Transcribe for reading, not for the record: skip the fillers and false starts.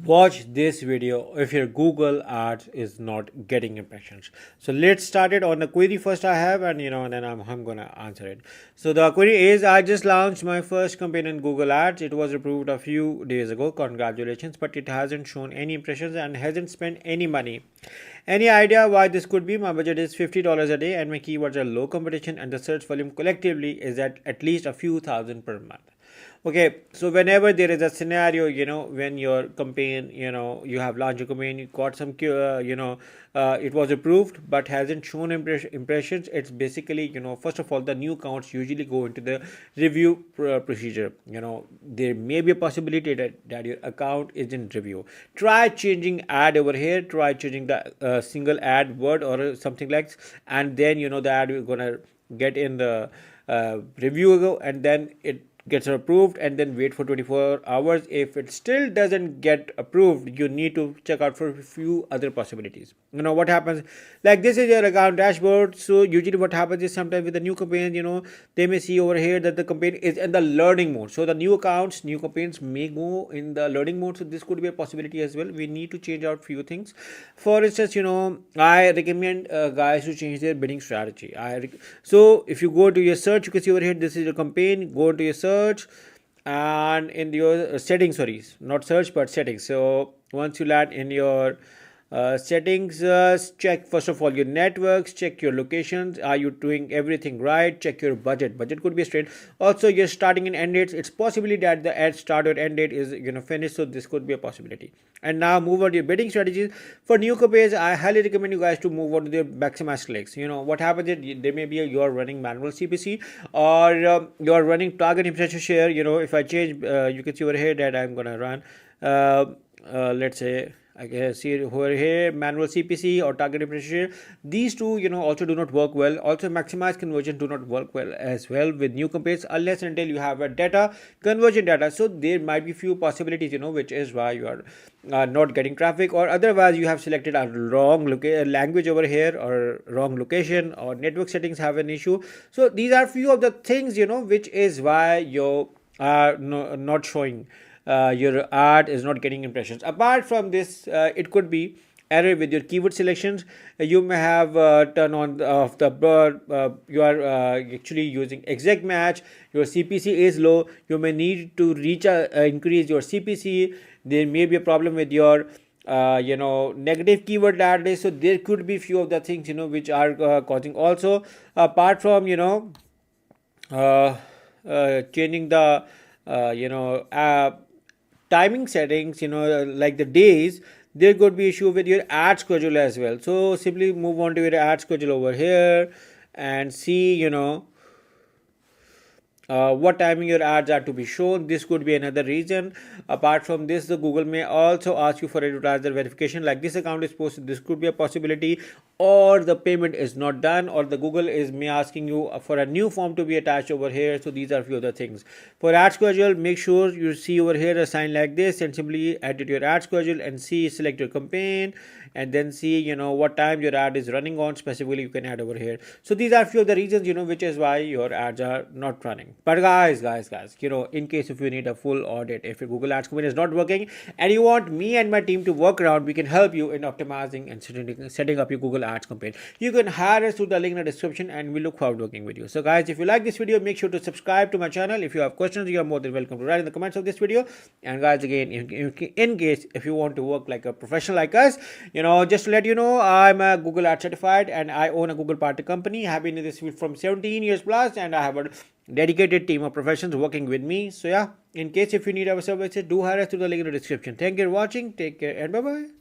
watch this video if your Google ads is not getting impressions. So let's start it on the query first I have, and then I'm gonna answer it. So the query is, I just launched my first campaign in Google ads. It was approved a few days ago. Congratulations, but it hasn't shown any impressions and hasn't spent any money. Any idea why this could be? My budget is $50 a day and my keywords are low competition and the search volume collectively is at least a few thousand per month. Okay, so whenever there is a scenario, when your campaign, you have launched your campaign, you got some, it was approved but hasn't shown impressions. It's basically, first of all, the new accounts usually go into the review procedure. There may be a possibility that your account is in review. Try changing ad over here, try changing the single ad word or something like, and then, the ad is gonna get in the review ago, and then it gets approved, and then wait for 24 hours. If it still doesn't get approved, you need to check out for a few other possibilities. What happens, like, this is your account dashboard. So usually what happens is, sometimes with the new campaign, they may see over here that the campaign is in the learning mode. So the new accounts, new campaigns may go in the learning mode. So this could be a possibility as well. We need to change out few things. For instance, I recommend guys to change their bidding strategy. So if you go to your search, you can see over here, this is your campaign. Go to your search, and in your settings, sorry, not search but settings. So once you land in your settings, check first of all your networks, check your locations, are you doing everything right, check your budget could be straight. Also your starting and end dates, it's possibly that the ad start or end date is finished, so this could be a possibility. And now move on to your bidding strategies. For new campaigns, I highly recommend you guys to move on to the maximize clicks. What happens is, there may be you're running manual CPC, or you're running target impression share. If I change, you can see over here that I'm gonna run let's say, I can see over here, manual CPC or target impression share. These two, also do not work well. Also, maximize conversion do not work well as well with new campaigns, unless until you have a data conversion data. So there might be few possibilities, which is why you are not getting traffic, or otherwise you have selected a wrong language over here, or wrong location, or network settings have an issue. So these are few of the things, which is why you are not showing, your ad is not getting impressions. Apart from this, it could be error with your keyword selections. You may have turned on of the bird, you are actually using exact match, your CPC is low, you may need to increase your CPC. There may be a problem with your negative keyword address. So there could be few of the things, which are causing. Also, apart from changing the timing settings, like the days, there could be issue with your ad schedule as well. So simply move on to your ad schedule over here and see, what timing your ads are to be shown. This could be another reason. Apart from this, the Google may also ask you for advertiser verification, like this account is posted. This could be a possibility, or the payment is not done, or the Google is may asking you for a new form to be attached over here. So these are few other things. For ad schedule, make sure you see over here a sign like this, and simply edit your ad schedule and see, select your campaign, and then see what time your ad is running on. Specifically, you can add over here. So these are few of the reasons, which is why your ads are not running. But guys, in case if you need a full audit, if your Google Ads campaign is not working and you want me and my team to work around, we can help you in optimizing and setting up your Google Ads campaign. You can hire us through the link in the description, and we look forward to working with you. So guys, if you like this video, make sure to subscribe to my channel. If you have questions, you are more than welcome to write in the comments of this video. And guys, again, in case if you want to work like a professional like us, just to let you know, I'm a Google Ads certified and I own a Google partner company. I have been in this field from 17 years plus, and I have a dedicated team of professionals working with me. So yeah, in case if you need our services, do hire us through the link in the description. Thank you for watching. Take care and bye bye.